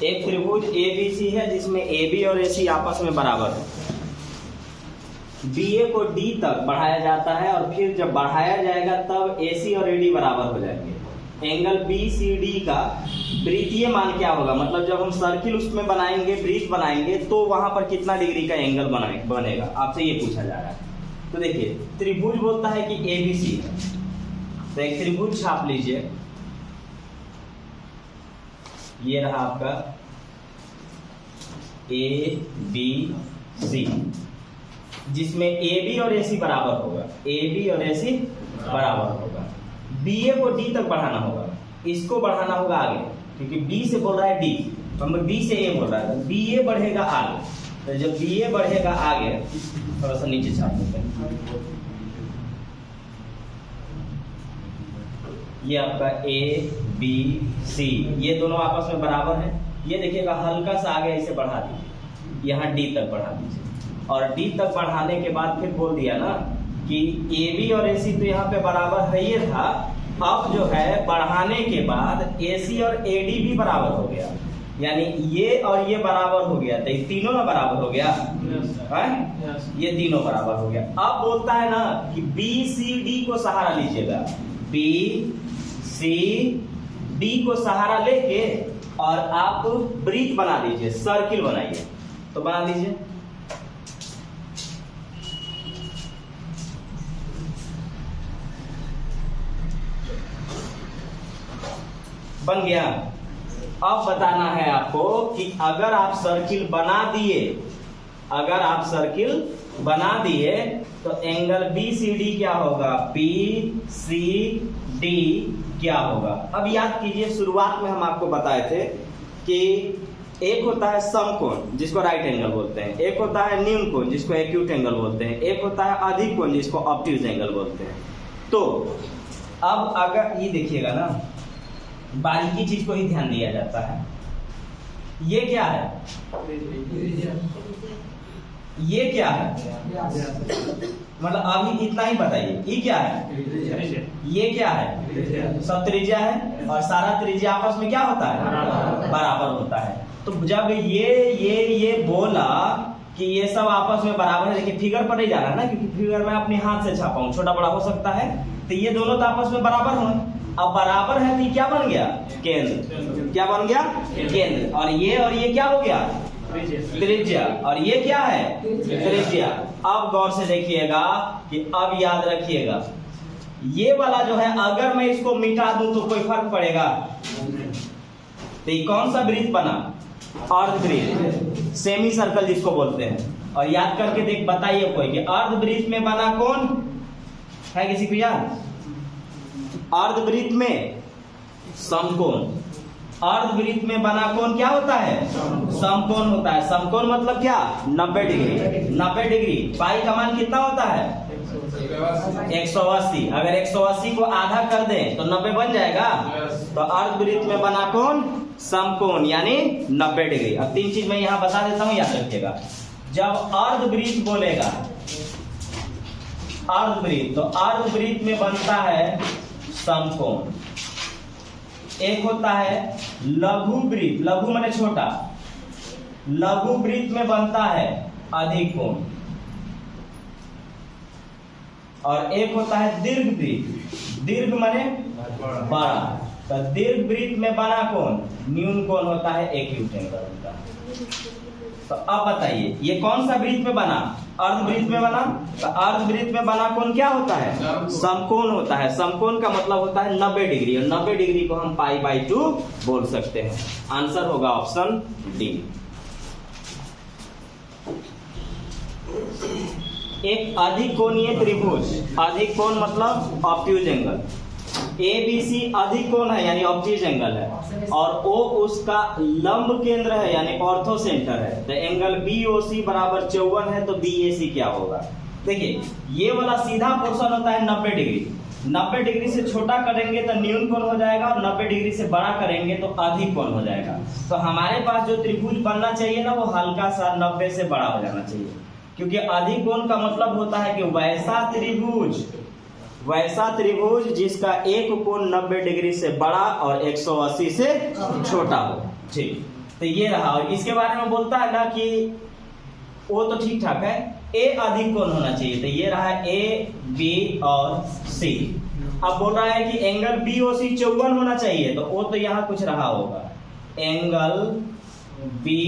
एक त्रिभुज ABC है जिसमें AB और AC आपस में बराबर है। BA को D तक बढ़ाया जाता है और फिर जब बढ़ाया जाएगा तब AC और AD बराबर हो जाएंगे। एंगल BCD का वृत्तीय मान क्या होगा, मतलब जब हम सर्किल उसमें बनाएंगे, वृत्त बनाएंगे तो वहां पर कितना डिग्री का एंगल बनेगा, आपसे ये पूछा जा रहा है। तो देखिए त्रिभुज बोलता है कि ABC है, तो एक त्रिभुज छाप लीजिए। ये रहा आपका ABC, जिसमें AB और AC बराबर होगा, AB और AC बराबर होगा। BA को D तक बढ़ाना होगा, इसको बढ़ाना होगा आगे, क्योंकि B से बोल रहा है D, हम B से A बोल रहा है, तो BA बढ़ेगा आगे। तो जब BA बढ़ेगा आगे, थोड़ा सा नीचे छाप देते हैं, ये आपका ABC, ये दोनों आपस में बराबर है। ये देखिएगा हल्का सा आगे ऐसे बढ़ा दीजिए, यहाँ D तक बढ़ा दीजिए, और D तक बढ़ाने के बाद फिर बोल दिया ना कि AB और AC तो यहाँ पे बराबर है ये था, अब जो है बढ़ाने के बाद AC और AD भी बराबर हो गया, यानी ये और ये बराबर हो गया, तो ये तीनों ना बराबर हो गया, ये तीनों बराबर हो गया। अब बोलता है ना कि BCD को सहारा लीजिएगा, BCD को सहारा लेके और आप वृत्त बना दीजिए, सर्किल बनाइए, तो बना दीजिए। बन गया। अब बताना है आपको कि अगर आप सर्किल बना दिए, अगर आप सर्किल बना दिए तो एंगल BCD क्या होगा, BCD क्या होगा। अब याद कीजिए शुरुआत में हम आपको बताए थे कि एक होता है समकोण जिसको राइट एंगल बोलते हैं, एक होता है न्यून कोण जिसको एक्यूट एंगल बोलते हैं, एक होता है अधिक कोण जिसको ऑब्ट्यूज एंगल बोलते हैं। तो अब अगर ये देखिएगा ना, बारीकी चीज को ही ध्यान दिया जाता है। ये क्या है, ये क्या है, मतलब अभी इतना ही बताइए, ये क्या है, ये क्या है, सब त्रिज्या है, और सारा त्रिज्या आपस में क्या होता है, बराबर होता है। तो जब ये बोला कि ये सब आपस में बराबर है, देखिए फिगर पर नहीं जाना है ना, क्योंकि फिगर में अपने हाथ से छापा हूं, छोटा बड़ा हो सकता है, तो ये दोनों तो आपस में बराबर हों। अब बराबर है तो ये क्या बन गया, केंद्र, क्या बन गया, केंद्र, और ये क्या हो गया, त्रिज्या, और ये क्या है, त्रिज्या। अब गौर से देखिएगा कि अब याद रखिएगा, ये वाला जो है अगर मैं इसको मिटा दूं तो कोई फर्क पड़ेगा। तो ये कौन सा वृत्त बना, अर्धवृत्त, सेमी सर्कल जिसको बोलते हैं। और याद करके देख बताइए कोई कि अर्धवृत्त में बना कौन है, किसी को याद, अर्धवृत्त में समकोण, अर्धवृत्त में बना कोण क्या होता है, समकोण होता है। समकोण मतलब क्या, 90 डिग्री, 90 डिग्री। पाई का मान कितना होता है, 180। अगर 180 को आधा कर दें तो 90 बन जाएगा। तो अर्धवृत्त में बना कोण समकोण यानी 90 डिग्री। अब तीन चीज मैं यहाँ बता देता हूँ, याद रखिएगा। जब अर्धवृत्त बोलेगा, अर्धवृत्त, तो अर्धवृत्त में बनता है समकोण। एक होता है लघु वृत्त, लघु माने छोटा, लघु वृत्त में बनता है अधिक कोण। और एक होता है दीर्घ वृत्त, दीर्घ माने बड़ा, तो दीर्घ वृत्त में बना कोण न्यून कोण होता है, एक्यूट एंगल होता है। तो अब बताइए ये कौन सा वृत्त में बना, अर्धवृत्त में बना। तो अर्धवृत्त में बना कोण क्या होता है, समकोण होता है। समकोण का मतलब होता है 90 डिग्री, और 90 डिग्री को हम π/2 बोल सकते हैं। आंसर होगा ऑप्शन डी। एक अधिक कोणीय त्रिभुज, अधिक कोण मतलब ऑब्ट्यूज एंगल, ABC अधिक कोण है यानी ऑब्ट्यूज एंगल है, और O उसका लंब केंद्र है यानी ऑर्थो सेंटर है। तो एंगल BOC बराबर 54 है, तो BAC क्या होगा। देखिए ये वाला सीधा पोर्शन होता है 90 डिग्री, 90 डिग्री से छोटा करेंगे तो न्यून कोण हो जाएगा, और 90 डिग्री से बड़ा करेंगे तो अधिक कोण हो जाएगा। तो हमारे पास जो त्रिभुज बनना चाहिए ना, वो हल्का सा 90 से बड़ा हो जाना चाहिए, क्योंकि अधिक कोण का मतलब होता है कि वैसा त्रिभुज वैसा त्रिभुज जिसका एक कोण 90 डिग्री से बड़ा और 180 से छोटा हो। ठीक, तो ये रहा। और इसके बारे में बोलता है ना कि वो तो ठीक ठाक है, ए अधिक कोण होना चाहिए। तो ये रहा ए, बी और सी। अब बोल रहा है कि एंगल बी ओ सी 54 होना चाहिए, तो वो तो यहाँ कुछ रहा होगा। एंगल बी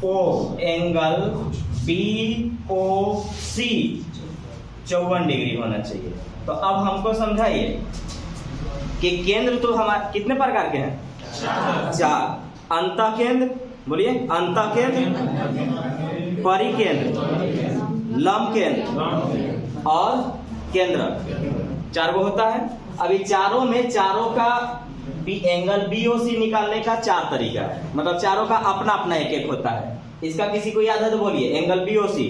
ओ सी 54 डिग्री होना चाहिए। तो अब हमको समझाइए कि केंद्र तो हमारे कितने प्रकार के हैं? 4। अंतः केंद्र, बोलिए अंतः केंद्र, परिकेंद्र, लंब केंद्र और केंद्रक, 4 गो होता है। अभी चारों का भी एंगल बीओसी निकालने का 4 तरीका है, मतलब चारों का अपना अपना एक एक होता है। इसका किसी को याद है तो बोलिए। एंगल बीओसी,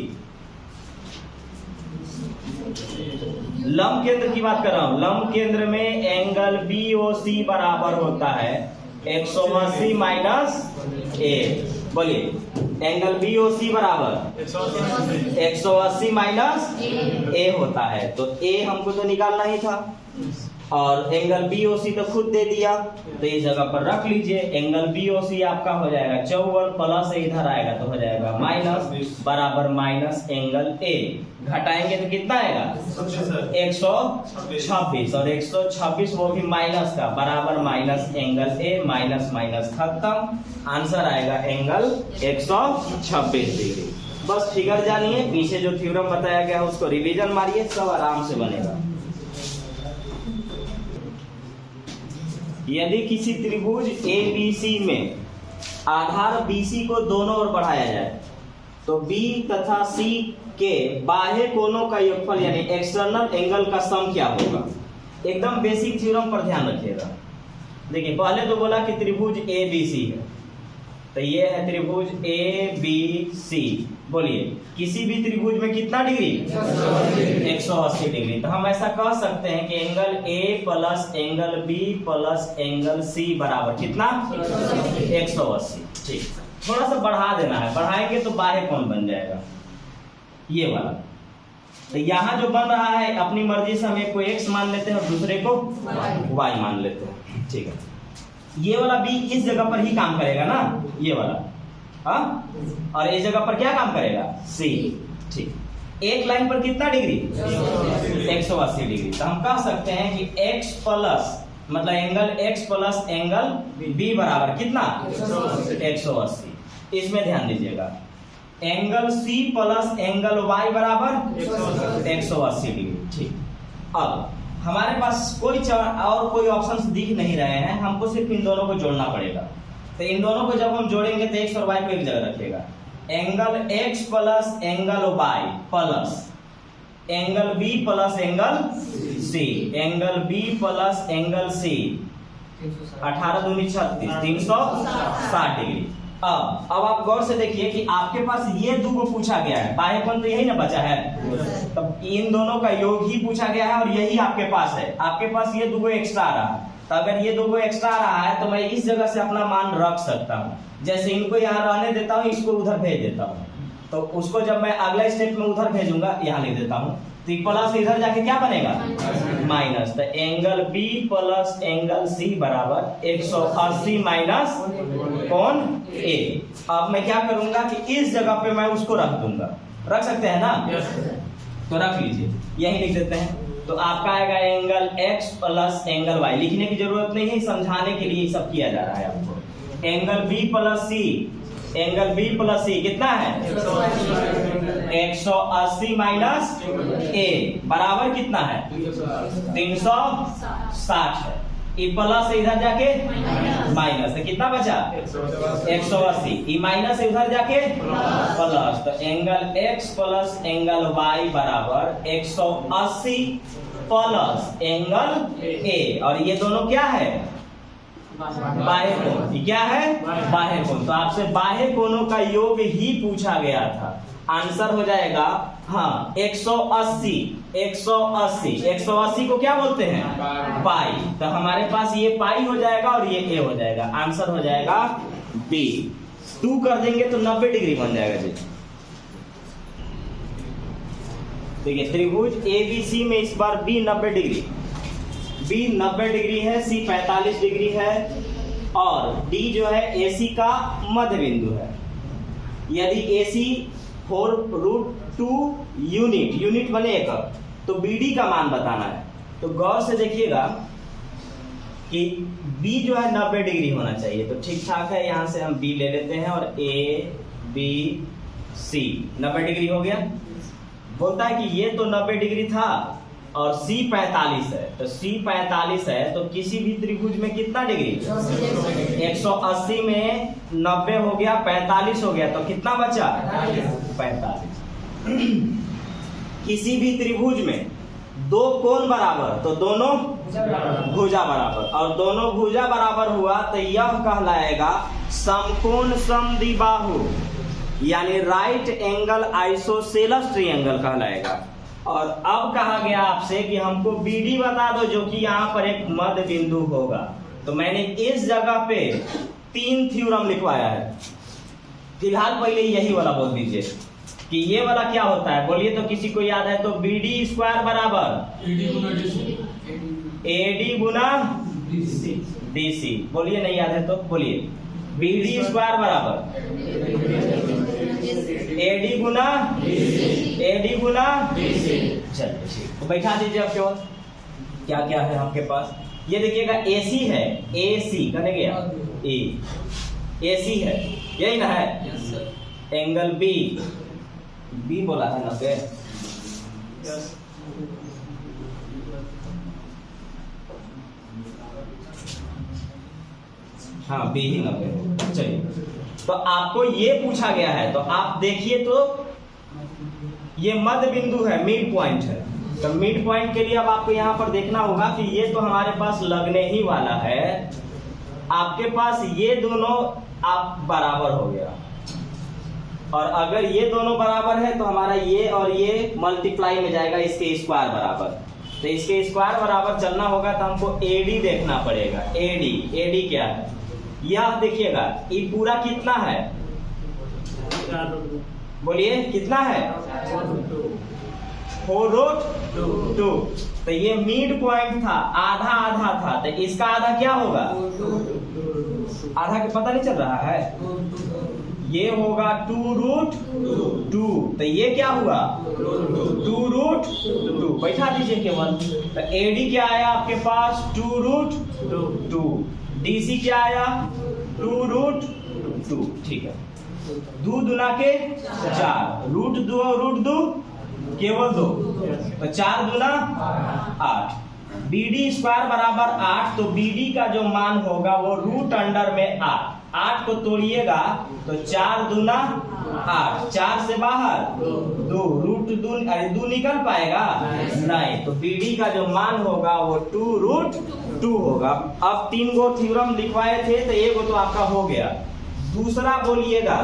लंब केंद्र की बात कर रहा हूं। लंब केंद्र में एंगल बीओसी बराबर होता है 180 माइनस ए। बोलिए एंगल बीओसी बराबर 180 माइनस ए होता है। तो ए हमको तो निकालना ही था और एंगल बीओसी तो खुद दे दिया, तो इस जगह पर रख लीजिए। एंगल बीओसी आपका हो जाएगा 54 प्लस इधर आएगा तो हो जाएगा माइनस, बराबर माइनस एंगल ए। घटाएंगे तो कितना आएगा? 126, और 126 वो भी माइनस का, बराबर minus angle A. Minus minus खत्म, आंसर आएगा एंगल 126 डिग्री। बस फिगर जानिए, पीछे जो थ्योरम बताया गया उसको रिवीजन मारिए, सब आराम से बनेगा। यदि किसी त्रिभुज ABC में आधार BC को दोनों ओर बढ़ाया जाए तो B तथा C के बाह्य कोणों का योगफल यानी एक्सटर्नल एंगल का सम क्या होगा? एकदम बेसिक थ्योरम पर ध्यान रखिएगा। देखिए पहले तो बोला कि त्रिभुज ABC है, तो ये है त्रिभुज ABC। बोलिए किसी भी त्रिभुज में कितना डिग्री? 180 डिग्री। तो हम ऐसा कह सकते हैं कि angle A plus angle B plus angle C बराबर कितना? 180। ठीक, थोड़ा सा बढ़ा देना है, बढ़ाएंगे तो बाह्य कोण बन जाएगा ये वाला। तो यहाँ जो बन रहा है अपनी मर्जी से हम एक को x मान लेते हैं और दूसरे को y मान लेते हैं। ठीक है, ये वाला B इस जगह पर ही काम करेगा ना, ये वाला, हाँ, और इस जगह पर क्या काम करेगा? C। ठीक, एक लाइन पर कितना डिग्री? 180 डिग्री। तो हम कह सकते हैं कि x प्लस मतलब angle x plus angle B बराबर कितना? 180। इसमें ध्यान दीजिएगा। Angle C plus angle Y बराबर 180 डिग्री। ठीक, अब हमारे पास और कोई ऑप्शंस दिख नहीं रहे हैं, हमको सिर्फ इन दोनों को जोड़ना पड़ेगा। तो इन दोनों को जब हम जोड़ेंगे तो x और y को एक जगह रखिएगा। Angle x plus angle y plus angle b plus angle c, angle b plus angle c 18 दूनी 36, 360 डिग्री। अब आप गौर से देखिए कि आपके पास ये दो पूछा गया है, बाह्य कोण तो यही ना बचा है, तब इन दोनों का योग ही पूछा गया है और यही आपके पास है। आपके पास ये दो एक्स्ट्रा आ रहा है, तो अगर ये दो एक्स्ट्रा आ रहा है तो मैं इस जगह से अपना मान रख सकता हूँ। जैसे इनको यहाँ रहने देता हूँ, इसको उधर भेज देता हूँ, तो उसको जब मैं अगला स्टेप में उधर भेजूंगा, यहाँ लिख देता हूँ, तो प्लस इधर जाके क्या बनेगा? माइनस। तो angle B plus angle C बराबर 180 माइनस कोण A। अब मैं क्या करूंगा कि इस जगह पे मैं उसको रख दूंगा, रख सकते हैं ना? तो रख लीजिए, यही लिख देते हैं। तो आपका आएगा angle X plus angle Y। लिखने की जरूरत नहीं है, समझाने के लिए सब किया जा रहा है आपको। Angle B plus C, angle B plus C कितना है? 180 माइनस A बराबर कितना है? 360 है। ये प्लस से इधर जाके माइनस, तो कितना बचा? 180। ये माइनस से इधर जाके प्लस, तो angle X plus angle Y बराबर 180 प्लस एंगल A। और ये दोनों क्या है? बाह्य कोण। ये क्या है? बाह्य कोण। तो आपसे बाह्य कोणों का योग ही पूछा गया था। आंसर हो जाएगा हाँ 180। 180 को क्या बोलते हैं? पाई। तो हमारे पास ये पाई हो जाएगा और ये ए हो जाएगा। आंसर हो जाएगा बी। 2 कर देंगे तो 90 डिग्री बन जाएगा जी। देखिए त्रिभुज ABC में इस बार B 90 डिग्री, B 90 डिग्री है, C 45 डिग्री है और D जो है AC का मध्य बिंदु है। यदि AC 4√2 यूनिट, यूनिट बने एकक, तो BD का मान बताना है। तो गौर से देखिएगा कि B जो है 90 डिग्री होना चाहिए, तो ठीक ठाक है, यहाँ से हम B ले लेते हैं और ABC 90 डिग्री हो गया। बोलता है कि ये तो 90 डिग्री था और C 45 है, तो C 45 है तो किसी भी त्रिभुज में कितना डिग्री, 180 में 90 हो गया, 45 हो गया, तो कितना बचा, 45। किसी भी त्रिभुज में दो कोण बराबर, तो दोनों भुजा बराबर, और दोनों भुजा बराबर हुआ तो यह कहलाएगा समकोण समद्विबाहु, यानी राइट एंगल आइसोसेलेस ट्रायंगल कहलाएगा। और अब कहा गया आपसे कि हमको BD बता दो जो कि यहाँ पर एक मध्य बिंदु होगा। तो मैंने इस जगह पे 3 थ्योरम लिखवाया है। फिलहाल पहले यही वाला बोल दीजिए कि ये वाला क्या होता है, बोलिए तो किसी को याद है तो BD स्क्वायर बराबर AD गुना DC। बोलिए नहीं याद है तो बोलिए BD स्क्वायर बराबर AD गुना चलिए ठीक, तो बैठा दीजिए। अब केवल क्या क्या है आपके पास, ये देखिएगा AC है, AC कहने गया AC है, यही ना है, एंगल B बोला है 90, हाँ B ही 90। चलिए, तो आपको ये पूछा गया है, तो आप देखिए तो ये मध्य बिंदु है, मिड पॉइंट है। तो मिड पॉइंट के लिए अब आपको यहाँ पर देखना होगा कि ये तो हमारे पास लगने ही वाला है, आपके पास ये दोनों आप बराबर हो गया, और अगर ये दोनों बराबर है तो हमारा ये और ये मल्टीप्लाई में जाएगा इसके स्क्वायर बराबर। तो इसके स्क्वायर बराबर चलना होगा तो हमको AD देखना पड़ेगा। AD क्या है, यह देखिएगा ये पूरा कितना है, बोलिए कितना है, 4√2। तो ये मिड पॉइंट था, आधा आधा था, तो इसका आधा क्या होगा, आधा के पता नहीं चल रहा है, ये होगा 2√2। तो ये क्या हुआ 2√2, बैठा दीजिए केवल। तो AD क्या आया आपके पास 2√2, DC क्या आया 2√2, ठीक है। 2 दूना के 4, √2 और √2 केवल 2, तो 4 दूना 8। BD स्क्वायर बराबर 8, तो BD का जो मान होगा वो √8 को तोड़िएगा तो 4 दूना 8, 4 से बाहर 2, √2 निकल पाएगा नहीं, तो BD का जो मान होगा वो 2√2 होगा। अब 3 गो थ्योरम लिखवाए थे तो एक तो आपका हो गया। दूसरा बोलिएगा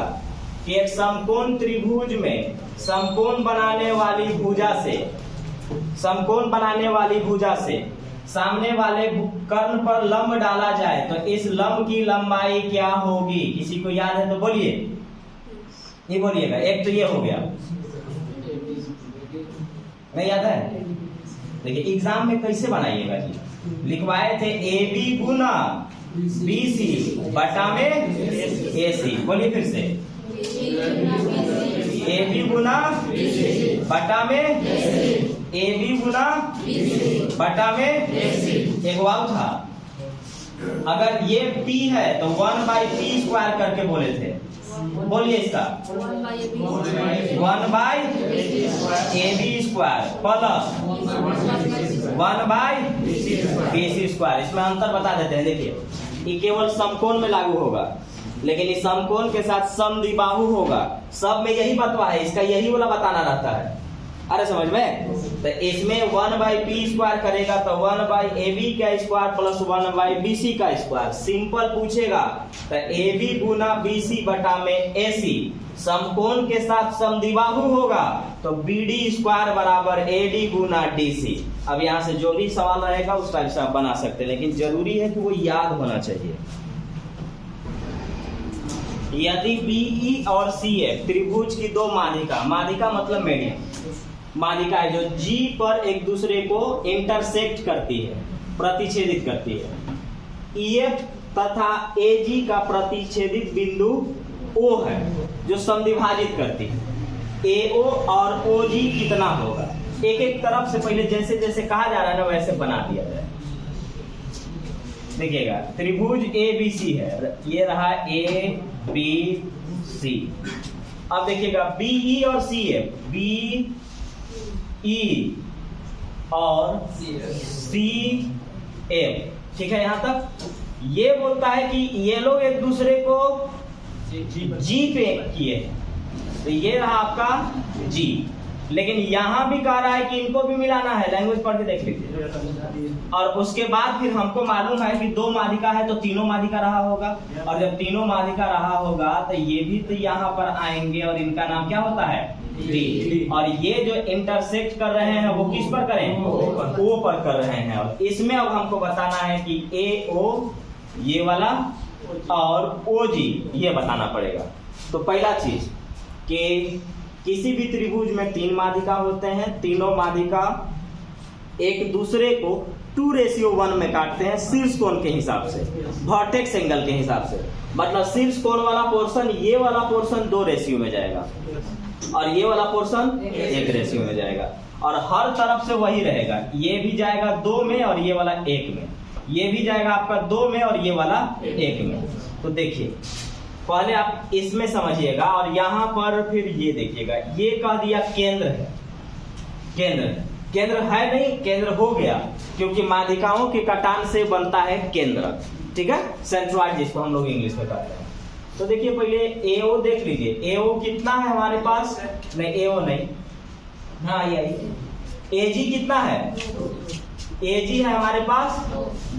कि एक समकोण त्रिभुज में समकोण बनाने वाली भुजा से सामने वाले कर्ण पर लंब डाला जाए तो इस लंब की लंबाई क्या होगी, किसी को याद है तो बोलिए, ये बोलिएगा। एक तो ये हो गया, नहीं याद है, देखिए एग्जाम में कैसे बनाइएगा जी, लिखवाए थे AB गुना BC बटा में AC। बोलिए फिर से, AB गुना बटा में AB गुना बटा में एक वाव था। अगर ये P है तो 1/P स्क्वायर करके बोले थे, बोलिए इसका 1/AB square plus 1/BC square. इसमें अंतर बता देते हैं, देखिए ये केवल समकोण में लागू होगा, लेकिन इस समकोण के साथ समद्विबाहु होगा। सब में यही बतवा है, इसका यही वाला बताना रहता है, अरे समझ में। तो इसमें 1/P स्क्वायर करेगा तो 1/AB का स्क्वायर प्लस 1/BC का स्क्वायर। सिंपल पूछेगा तो AB गुना BC बटा में AC समकोण के साथ समद्विबाहु होगा तो BD स्क्वायर बराबर AD गुना DC। अब यहाँ से जो भी सवाल रहेगा उस टाइप से आप बना सकते हैं, लेकिन जरूरी है कि वो याद होना चाहिए। यदि BE और CF त्रिभुज की दो माध्यिका, माध्यिका मतलब मीडियम, मालिका है जो जी पर एक दूसरे को इंटरसेक्ट करती है, प्रतिच्छेदित करती है। EF तथा AG का प्रतिच्छेदित बिंदु O है जो संविभाजित करती है। AO और OG कितना होगा, एक एक तरफ से पहले जैसे जैसे कहा जा रहा है ना वैसे बना दिया जाए। देखिएगा त्रिभुज ABC है, ये रहा ABC। अब देखिएगा BE और CF, BE और CF, ठीक है। यहां तक ये बोलता है कि ये लोग एक दूसरे को G पे किए, तो ये रहा आपका G। लेकिन यहां भी कह रहा है कि इनको भी मिलाना है, लैंग्वेज पढ़ के देख लीजिए। और उसके बाद फिर हमको मालूम है कि दो मालिका है तो तीनों मालिका रहा होगा, और जब तीनों मालिका रहा होगा तो ये भी तो यहाँ पर आएंगे और इनका नाम क्या होता है, डी। और ये जो इंटरसेक्ट कर रहे हैं वो किस पर करें, O पर कर रहे हैं। और इसमें अब हमको बताना है कि AO ये वाला और OG ये बताना पड़ेगा। तो पहला चीज कि किसी भी त्रिभुज में तीन माध्यिका होते हैं, तीनों माध्यिका एक दूसरे को 2:1 में काटते हैं शीर्ष कोण के हिसाब से, वर्टेक्स एंगल के हिसाब से। मतलब शीर्ष कोण वाला पोर्शन, ये वाला पोर्शन 2 रेशियो में जाएगा और ये वाला पोर्शन 1 रेशियो में जाएगा, और हर तरफ से वही रहेगा। ये भी जाएगा 2 में और ये वाला 1 में, ये भी जाएगा आपका 2 में और ये वाला 1 में। तो देखिए पहले आप इसमें समझिएगा, और यहाँ पर फिर ये देखिएगा, ये कह दिया केंद्र है, केंद्र है नहीं, केंद्र हो गया क्योंकि माध्यिकाओं के कटान से बनता है केंद्र, ठीक है, सेंट्रॉइड जिसको हम लोग इंग्लिश में कहते हैं। तो देखिए पहले AO देख लीजिए, AO कितना है हमारे पास, नहीं AO नहीं, हाँ ये AG कितना है, AG है हमारे पास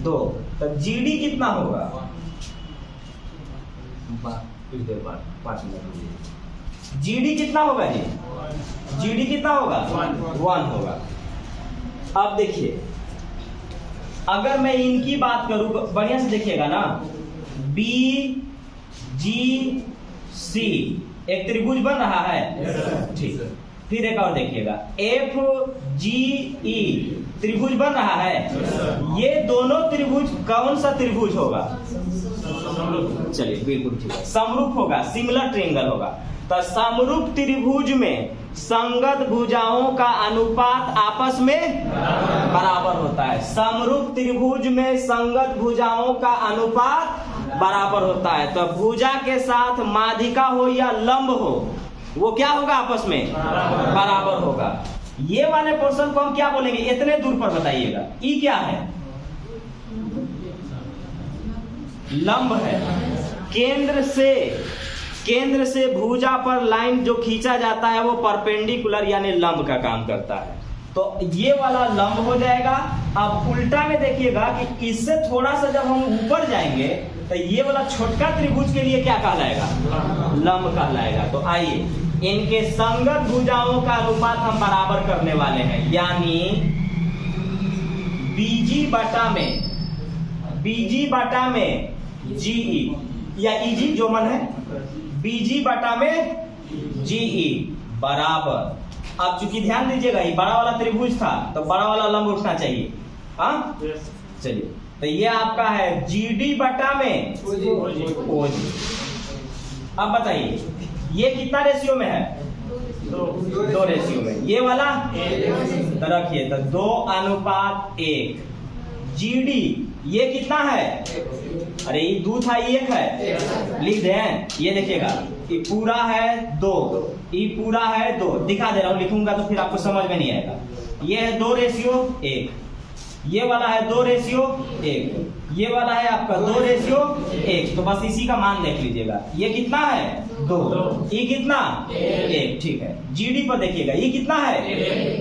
2, तो GD कितना होगा, 5 मिनट। GD कितना होगा जी, GD कितना होगा 1 होगा। अब देखिए अगर मैं इनकी बात करूं, बढ़िया से देखिएगा ना, BGC एक त्रिभुज बन रहा है, ठीक। फिर एक और देखिएगा FGE त्रिभुज बन रहा है। ये दोनों त्रिभुज कौन सा त्रिभुज होगा, चलिए बिल्कुल ठीक है, समरूप होगा, सिमिलर ट्रायंगल होगा। तो समरूप त्रिभुज में संगत भुजाओं का अनुपात आपस में बराबर होता है। समरूप त्रिभुज में संगत भुजाओं का अनुपात बराबर होता है। तो भुजा के साथ माध्यिका हो या लंब हो, वो क्या होगा, आपस में बराबर होगा। ये वाले पोर्शन को हम क्या बोलेंगे, इतने दूर पर बताइएगा, ई क्या है, लंब है। केंद्र से भुजा पर लाइन जो खींचा जाता है वो परपेंडिकुलर यानी लंब का काम करता है, तो ये वाला लंब हो जाएगा। अब उल्टा में देखिएगा कि इससे थोड़ा सा जब हम ऊपर जाएंगे तो ये वाला छोटका त्रिभुज के लिए क्या कहलाएगा, लंब कहलाएगा। तो आइए इनके संगत भुजाओं का अनुपात हम बराबर करने वाले हैं, यानी BG बटा में GE या EG जो मन है, BG बटा में GE बराबर। अब चूंकि ध्यान दीजिएगा ये बड़ा वाला त्रिभुज था तो बड़ा वाला लंब उठना चाहिए, हाँ चलिए। तो ये आपका है GD बटा में OG। अब बताइए ये कितना रेशियो में है, 2 रेशियो में। ये वाला तो रखिए तो 2:1। GD ये कितना है, अरे ये 2 था, ये 1 है, लिख दें। ये देखिएगा ये पूरा है 2, ये पूरा है 2, दिखा दे रहा हूं, लिखूंगा तो फिर आपको समझ में नहीं आएगा। ये है 2:1, ये वाला है 2:1, ये वाला है आपका 2:1। तो बस इसी का मान देख लीजिएगा, ये कितना है 2, ये कितना 1, ठीक है। GD पर देखिएगा ये कितना है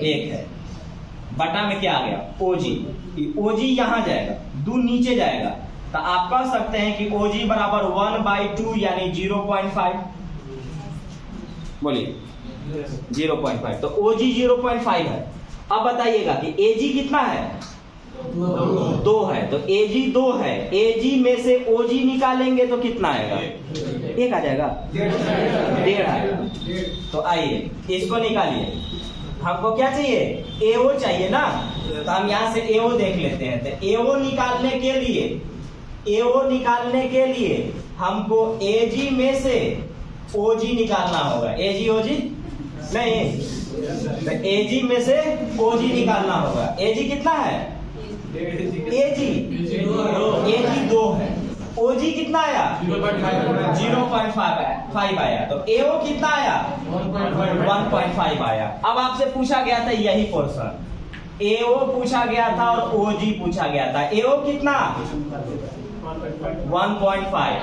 1 है, बटा में क्या आ गया OG यहां जाएगा, 2 नीचे जाएगा, तो आप कह सकते हैं कि OG बराबर 1/2 यानी 0.5। बोलिए 0.5, तो OG 0.5 है। अब बताइएगा कि AG कितना है, 2 है, तो AG 2 है, AG में से OG निकालेंगे तो कितना आएगा, 1 आ जाएगा, 1.5 आएगा। तो आइए इसको निकालिए, हमको क्या चाहिए, एओ चाहिए ना। तो हम यहाँ से एओ देख लेते हैं। तो एओ निकालने के लिए हमको एजी में से ओजी निकालना होगा। एजी ओजी नहीं, तो एजी में से ओजी निकालना होगा। एजी कितना है, एजी 2 है। ओजी कितना आया, 0.5 आया। तो एओ कितना आया, 1.5 आया। अब आपसे पूछा गया था यही पोर्शन, एओ पूछा गया था और ओजी पूछा गया था। एओ कितना 1.5,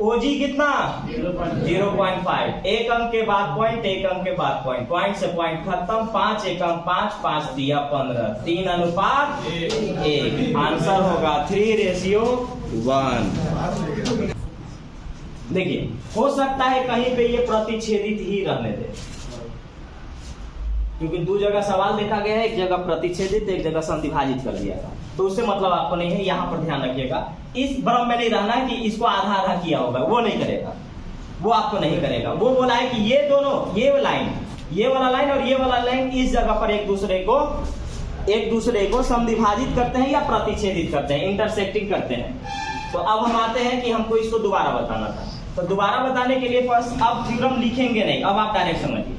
ओजी कितना 0.5। एक अंक के बाद पॉइंट, एक अंक के बाद पॉइंट, पॉइंट से पॉइंट खत्म। 5 एकम 5 दिया 15, 3:1। आंसर होगा 3:1। देखिए, हो सकता है कहीं पे ये प्रतिच्छेदित ही रहने दे, क्योंकि 2 जगह सवाल देखा गया है, एक जगह प्रतिच्छेदित, एक जगह संधिभाजित कर दिया था। तो उससे मतलब आपको नहीं है, यहाँ पर ध्यान रखिएगा। इस भ्रम में नहीं रहना कि इसको आधा आधा किया होगा, वो नहीं करेगा, वो आपको नहीं करेगा। वो बोला है कि ये दोनों, ये लाइन, ये वाला लाइन और ये वाला लाइन इस जगह पर एक दूसरे को संधिभाजित करते हैं या प्रतिच्छेदित करते हैं, इंटरसेक्टिंग करते हैं। तो अब हम आते हैं कि हमको इसको दोबारा बताना था। तो दोबारा बताने के लिए फर्स्ट अब थ्योरम लिखेंगे नहीं, अब आप डायरेक्ट समझिए।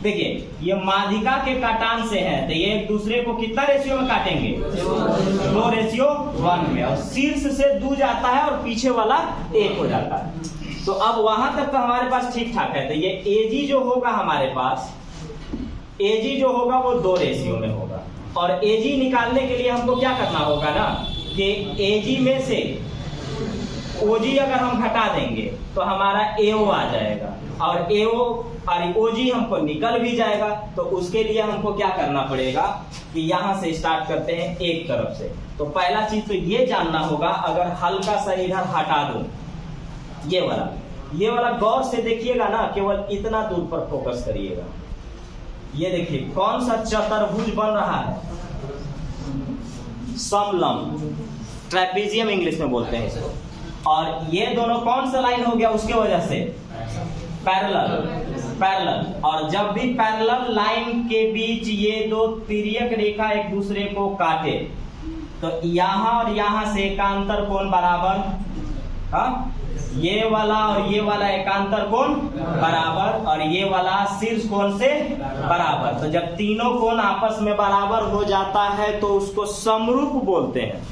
देखिए, ये माध्यिका के काटान से है, तो ये एक दूसरे को कितना रेशियो में काटेंगे, 2:1 में। और शीर्ष से 2 जाता है और पीछे वाला 1 हो जाता है। तो अब वहां तक तो हमारे पास ठीक ठाक है। तो ये एजी जो होगा हमारे पास, एजी जो होगा वो 2 रेशियो में होगा। और एजी निकालने के लिए हमको क्या करना होगा ना, कि एजी में से ओजी अगर हम घटा देंगे तो हमारा एओ आ जाएगा, और एओ और ओजी हमको निकल भी जाएगा। तो उसके लिए हमको क्या करना पड़ेगा कि यहां से स्टार्ट करते हैं एक तरफ से। तो पहला चीज तो ये जानना होगा, अगर हल्का सा इधर हटा दूं, ये वाला गौर से देखिएगा ना, केवल इतना दूर पर फोकस करिएगा। ये देखिए कौन सा चतुर्भुज बन रहा है, समलंब, ट्रेपेजियम इंग्लिश में बोलते हैं इसको। और ये दोनों कौन सा लाइन हो गया, उसके वजह से पैरेलल। और जब भी पैरेलल लाइन के बीच ये 2 तिर्यक रेखा एक दूसरे को काटे, तो यहां और यहां से एकांतर कोण बराबर, हाँ, ये वाला और ये वाला एकांतर कोण बराबर, और ये वाला शीर्ष कोण से बराबर। तो जब तीनों कोण आपस में बराबर हो जाता है तो उसको समरूप बोलते हैं।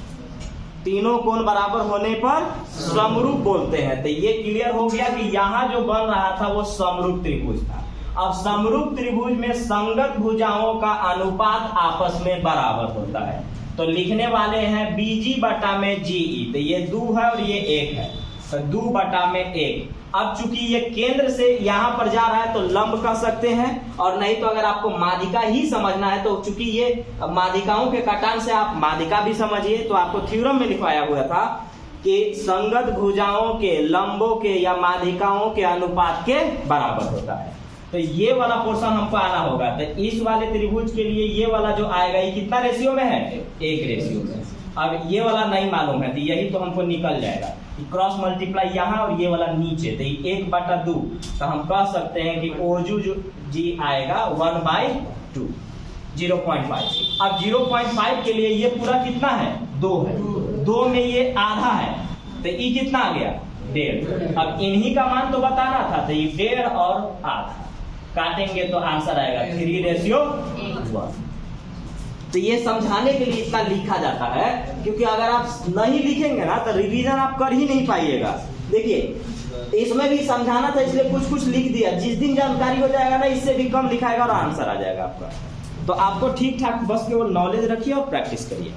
तीनों कोण बराबर होने पर समरूप बोलते हैं। तो ये क्लियर हो गया कि यहाँ जो बन रहा था वो समरूप त्रिभुज था। अब समरूप त्रिभुज में संगत भुजाओं का अनुपात आपस में बराबर होता है। तो लिखने वाले हैं बीजी बटा में जीई। तो ये 2 है और ये 1 है, तो 2 बटा में 1। अब चूंकि ये केंद्र से यहां पर जा रहा है तो लंब कह सकते हैं, और नहीं तो अगर आपको माध्यिका ही समझना है तो चूंकि ये माध्यिकाओं के काटान से आप माध्यिका भी समझिए। तो आपको थ्योरम में लिखवाया हुआ था कि संगत भुजाओं के लंबों के या माध्यिकाओं के अनुपात के बराबर होता है। तो ये वाला पोर्शन हमको आना होगा। तो इस वाले त्रिभुज के लिए ये वाला जो आएगा ये कितना रेशियो में है, 1 रेशियो में। अब ये वाला नहीं मालूम है तो यही तो हमको निकल जाएगा, क्रॉस मल्टीप्लाई यहाँ और ये वाला नीचे, तो 1/2। तो हम कह सकते हैं कि ओजू जो जी आएगा 1/2, 0.5। अब 0.5 के लिए ये पूरा कितना है, 2 है, 2 में ये आधा है, तो ये कितना आ गया, 1.5। अब इन्हीं का मान तो बताना था, तो ये 1.5 और आधा काटेंगे तो आंसर आएगा 3:1। तो ये समझाने के लिए इतना लिखा जाता है, क्योंकि अगर आप नहीं लिखेंगे ना तो रिवीजन आप कर ही नहीं पाइएगा। देखिए इसमें भी समझाना था इसलिए कुछ कुछ लिख दिया, जिस दिन जानकारी हो जाएगा ना इससे भी कम लिखाएगा और आंसर आ जाएगा आपका। तो आपको ठीक ठाक बस केवल नॉलेज रखिए और प्रैक्टिस करिए।